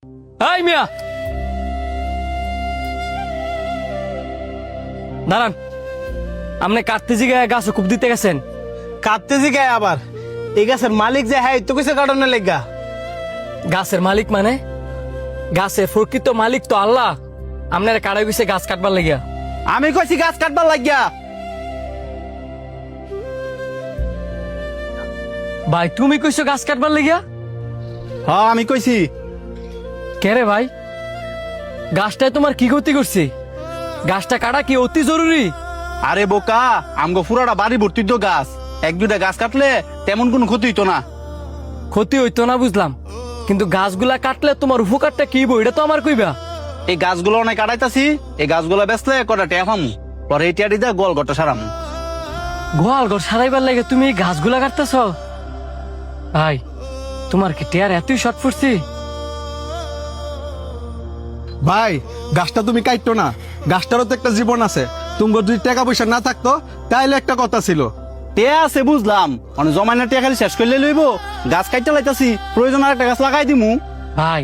এই মিয়া দাঁড়ান, আপনি কাটতে জিগায় গাছ খুব দিতে গেছেন? কাটতে জিগায় আবার? এই গাছের মালিক যে হ্যাঁ তো কিছু কারণে লেগা। গাছের মালিক মানে? গাছের প্রকৃত মালিক তো আল্লাহ। আপনারা কাটা গেছে গাছ কাটবার লাগিয়া? আমি কইছি গাছ কাটবার লাগিয়া। ভাই তুমি কইছো গাছ কাটবার লাগিয়া? হ্যাঁ আমি কইছি। কে রে ভাই, গাছটায় তোমার কি ক্ষতি করছে? গাছটা কাটা কি অতি জরুরি? আরে বোকা, আমগো পুরাটা বাড়ি ভর্তি তো গাছ, এক দুটা গাছ কাটলে তেমন কোনো ক্ষতি হইতো না। ক্ষতি হইতো না বুঝলাম, কিন্তু গাছগুলা কাটলে তোমার উপকারটা কি হইব এটা তো আমার কইবা। এই গাছগুলো অনেক কাটাইতাছি, এই গাছগুলো বেচলে কটা টেয়া পামু, পরে এই টিয়াটি দিয়ে গোল ঘরটা সারামু। গোয়াল ঘর সারাইবার লাগে তুমি এই গাছগুলা কাটতেছ? ভাই তোমার কি টেয়ার এতই শর্ট পড়ছি? ভাই গাছটা তুমি কাটতো না, গাছটারও তো একটা জীবন আছে। তোমার যদি টাকা পয়সা না থাকতো তাইলে একটা কথা ছিল। টেয়া আছে বুঝলাম, মানে জমাইনা টেয়া খালি শেষ করলে লইব। গাছ কাটতে লাইতাছি, প্রয়োজন আর একটা গাছ লাগাই দিমু। ভাই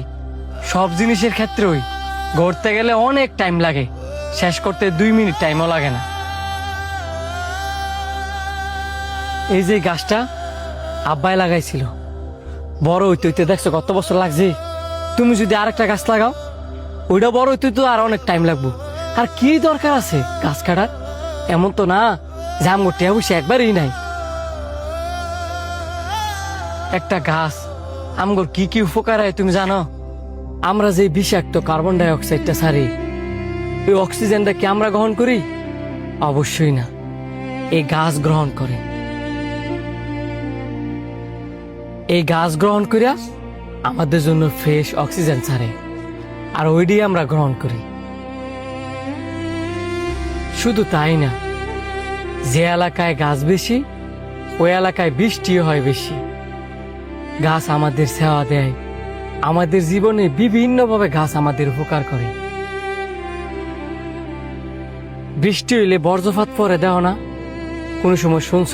সব জিনিসের ক্ষেত্রেই গড়তে গেলে অনেক টাইম লাগে, শেষ করতে 2 মিনিট টাইমও লাগে না। এই যে গাছটা আব্বাই লাগাইছিল, বড় হইতে হইতে দেখছো কত বছর লাগছে। তুমি যদি আরেকটা গাছ লাগাও, ওইটা বড় হইতে তো আর অনেক টাইম লাগবে। আর কি দরকার আছে গাছ কাটার? এমন তো না যে আম গোটে অবশ্যই একবারই নাই। একটা গাছ আমগর কি কি উপকার হয় তুমি জানো? আমরা যে বিষাক্ত কার্বন ডাই অক্সাইডটা ছাড়ি, ওই অক্সিজেনটা কি আমরা গ্রহণ করি? অবশ্যই না, এই গাছ গ্রহণ করে। এই গাছ গ্রহণ করিয়া আমাদের জন্য ফ্রেশ অক্সিজেন ছাড়ে, আর ওইটাই আমরা গ্রহণ করি। শুধু তাই না, যে এলাকায় গাছ বেশি ওই এলাকায় বৃষ্টিও হয় বেশি। গাছ আমাদের সেবা দেয়, আমাদের জীবনে বিভিন্নভাবে গাছ আমাদের উপকার করে। বৃষ্টি হইলে বজ্রপাত পড়ে দেও না? কোনো সময় শুনছ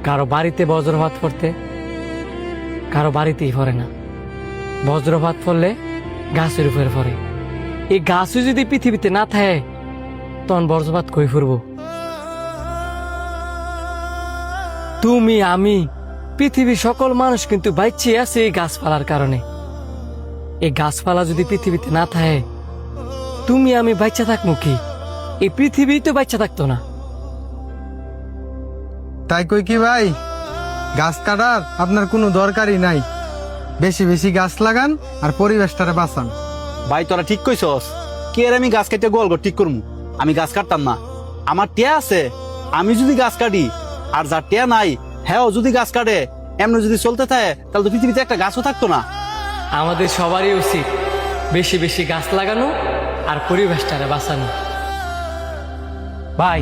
কারো বাড়িতে বজ্রপাত পড়তে? কারো বাড়িতেই পড়ে না। বজ্রপাত পড়লে গাছের উপরে পড়ে। এই গাছও যদি পৃথিবীতে না থাকে তখন বজ্রপাত কই ফুরব? তুমি আমি পৃথিবীর সকল মানুষ কিন্তু বাইচে আছে এই গাছপালার কারণে। এই গাছপালা যদি পৃথিবীতে না থাকে, তুমি আমি বাইচা থাকবো কি? এই পৃথিবী তো বাইচা থাকতো না। তাই কই কি ভাই, গাছ কাটার আপনার কোনো দরকারই নাই। বেশি বেশি গাছ লাগান আর পরিবেশটারে বাঁচান। ভাই তোরা ঠিক কইছস, কে আর আমি গাছ কাটতে গোল ঘর ঠিক করমু? আমি গাছ কাটতাম না, আমার টেয়া আছে। আমি যদি গাছ কাটি আর যার টেয়া নাই হ্যাঁ যদি গাছ কাটে, এমনি যদি চলতে থাকে তাহলে তো পৃথিবীতে একটা গাছও থাকতো না। আমাদের সবারই উচিত বেশি বেশি গাছ লাগানো আর পরিবেশটারে বাঁচানো। ভাই